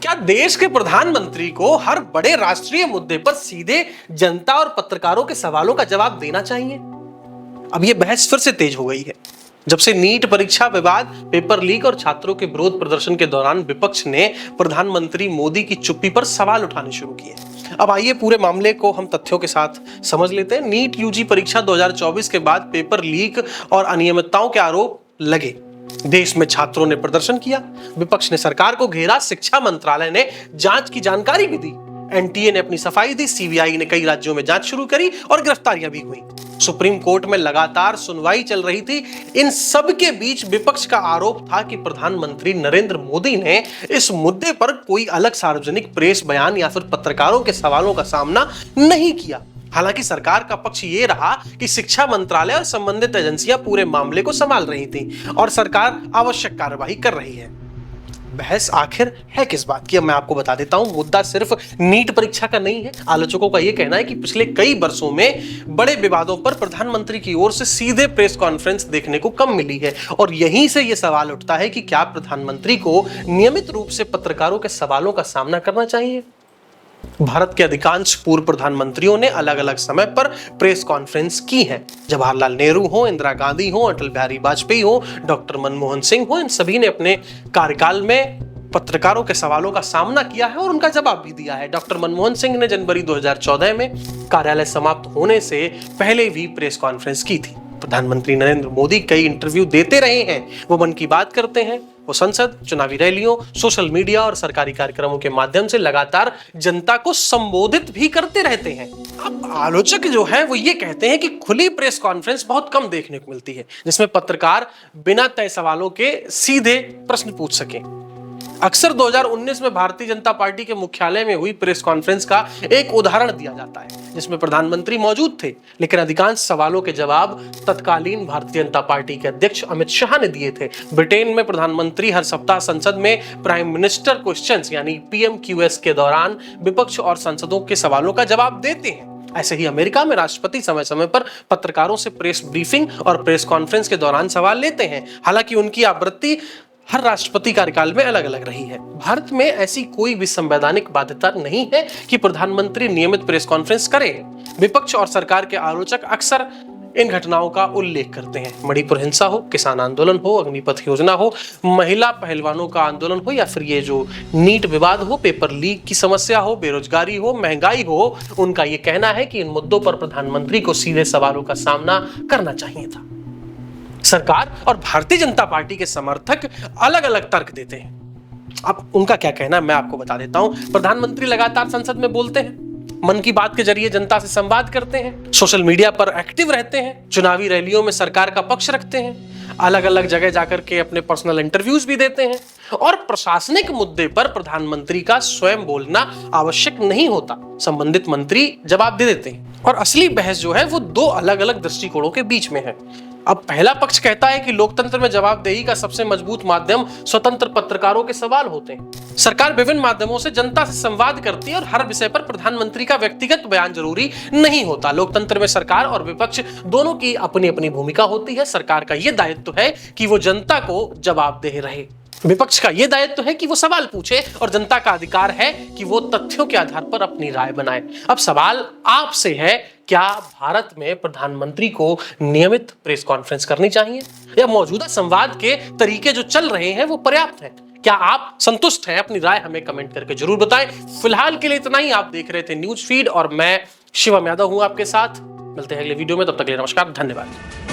क्या देश के प्रधानमंत्री को हर बड़े राष्ट्रीय मुद्दे पर सीधे जनता और पत्रकारों के सवालों का जवाब देना चाहिए? अब यह बहस फिर से तेज हो गई है जब से नीट परीक्षा विवाद, पेपर लीक और छात्रों के विरोध प्रदर्शन के दौरान विपक्ष ने प्रधानमंत्री मोदी की चुप्पी पर सवाल उठाने शुरू किए। अब आइए पूरे मामले को हम तथ्यों के साथ समझ लेते हैं। नीट यूजी परीक्षा 2024 के बाद पेपर लीक और अनियमितताओं के आरोप लगे। देश में छात्रों ने प्रदर्शन किया, विपक्ष ने सरकार को घेरा, शिक्षा मंत्रालय ने जांच की जानकारी भी दी, एनटीए ने अपनी सफाई दी, सीबीआई ने कई राज्यों में जांच शुरू करी और गिरफ्तारियां भी हुई। सुप्रीम कोर्ट में लगातार सुनवाई चल रही थी। इन सब के बीच विपक्ष का आरोप था कि प्रधानमंत्री नरेंद्र मोदी ने इस मुद्दे पर कोई अलग सार्वजनिक प्रेस बयान या फिर पत्रकारों के सवालों का सामना नहीं किया। हालांकि सरकार का पक्ष ये रहा कि शिक्षा मंत्रालय और संबंधित एजेंसियां पूरे मामले को संभाल रही थी और सरकार आवश्यक कार्यवाही कर रही है। बहस आखिर है किस बात की? अब मैं आपको बता देता हूं। मुद्दा सिर्फ नीट परीक्षा का नहीं है। आलोचकों का यह कहना है कि पिछले कई वर्षों में बड़े विवादों पर प्रधानमंत्री की ओर से सीधे प्रेस कॉन्फ्रेंस देखने को कम मिली है और यहीं से यह सवाल उठता है कि क्या प्रधानमंत्री को नियमित रूप से पत्रकारों के सवालों का सामना करना चाहिए? भारत के अधिकांश पूर्व प्रधानमंत्रियों ने अलग अलग समय पर प्रेस कॉन्फ्रेंस की है। जवाहरलाल नेहरू हो, इंदिरा गांधी हो, अटल बिहारी वाजपेयी हो, डॉक्टर मनमोहन सिंह हो, इन सभी ने अपने कार्यकाल में पत्रकारों के सवालों का सामना किया है और उनका जवाब भी दिया है। डॉक्टर मनमोहन सिंह ने जनवरी 2014 में कार्यालय समाप्त होने से पहले भी प्रेस कॉन्फ्रेंस की थी। प्रधानमंत्री नरेंद्र मोदी कई इंटरव्यू देते रहे हैं। वो मन की बात करते हैं, वो संसद, चुनावी रैलियों, सोशल मीडिया और सरकारी कार्यक्रमों के माध्यम से लगातार जनता को संबोधित भी करते रहते हैं। अब आलोचक जो है वो ये कहते हैं कि खुली प्रेस कॉन्फ्रेंस बहुत कम देखने को मिलती है जिसमें पत्रकार बिना तय सवालों के सीधे प्रश्न पूछ सके। अक्सर 2019 में भारतीय जनता पार्टी के मुख्यालय में हुई प्रेस कॉन्फ्रेंस का एक उदाहरण दिया जाता है जिसमें प्रधानमंत्री मौजूद थे, लेकिन अधिकांश सवालों के जवाब तत्कालीन भारतीय जनता पार्टी के अध्यक्ष अमित शाह ने दिए थे। ब्रिटेन में प्रधानमंत्री हर सप्ताह संसद में प्राइम मिनिस्टर क्वेश्चंस यानी पीएमक्यूएस के दौरान विपक्ष और सांसदों के सवालों का जवाब देते हैं। ऐसे ही अमेरिका में राष्ट्रपति समय समय पर पत्रकारों से प्रेस ब्रीफिंग और प्रेस कॉन्फ्रेंस के दौरान सवाल लेते हैं। हालांकि उनकी आवृत्ति हर राष्ट्रपति कार्यकाल में अलग अलग रही है। भारत में ऐसी कोई भी संवैधानिक बाध्यता नहीं है कि प्रधानमंत्री नियमित प्रेस कॉन्फ्रेंस करें। विपक्ष और सरकार के आलोचक अक्सर इन घटनाओं का उल्लेख करते हैं। मणिपुर हिंसा हो, किसान आंदोलन हो, अग्निपथ योजना हो, महिला पहलवानों का आंदोलन हो या फिर ये जो नीट विवाद हो, पेपर लीक की समस्या हो, बेरोजगारी हो, महंगाई हो, उनका ये कहना है कि इन मुद्दों पर प्रधानमंत्री को सीधे सवालों का सामना करना चाहिए था। सरकार और भारतीय जनता पार्टी के समर्थक अलग अलग तर्क देते हैं। अब उनका क्या कहना है मैं आपको बता देता हूं। प्रधानमंत्री लगातार संसद में बोलते हैं, मन की बात के जरिए जनता से संवाद करते हैं, सोशल मीडिया पर एक्टिव रहते हैं, चुनावी रैलियों में सरकार का पक्ष रखते हैं, अलग अलग जगह जाकर के अपने पर्सनल इंटरव्यूज भी देते हैं और प्रशासनिक मुद्दे पर प्रधानमंत्री का स्वयं बोलना आवश्यक नहीं होता, संबंधित मंत्री जवाब दे देते हैं। और असली बहस जो है वो दो अलग अलग दृष्टिकोणों के बीच में है। अब पहला पक्ष कहता है कि लोकतंत्र में जवाबदेही का सबसे मजबूत माध्यम स्वतंत्र पत्रकारों के सवाल होते हैं। सरकार विभिन्न माध्यमों से जनता से संवाद करती है और हर विषय पर प्रधानमंत्री का व्यक्तिगत बयान जरूरी नहीं होता। लोकतंत्र में सरकार और विपक्ष दोनों की अपनी अपनी भूमिका होती है। सरकार का यह दायित्व है कि वो जनता को जवाबदेह रहे, विपक्ष का यह दायित्व है कि वो सवाल पूछे और जनता का अधिकार है कि वो तथ्यों के आधार पर अपनी राय बनाए। अब सवाल आपसे है, क्या भारत में प्रधानमंत्री को नियमित प्रेस कॉन्फ्रेंस करनी चाहिए या मौजूदा संवाद के तरीके जो चल रहे हैं वो पर्याप्त हैं? क्या आप संतुष्ट हैं? अपनी राय हमें कमेंट करके जरूर बताएं। फिलहाल के लिए इतना ही। आप देख रहे थे न्यूज फीड और मैं शिवम यादव हूं आपके साथ। मिलते हैं अगले वीडियो में, तब तक के लिए नमस्कार, धन्यवाद।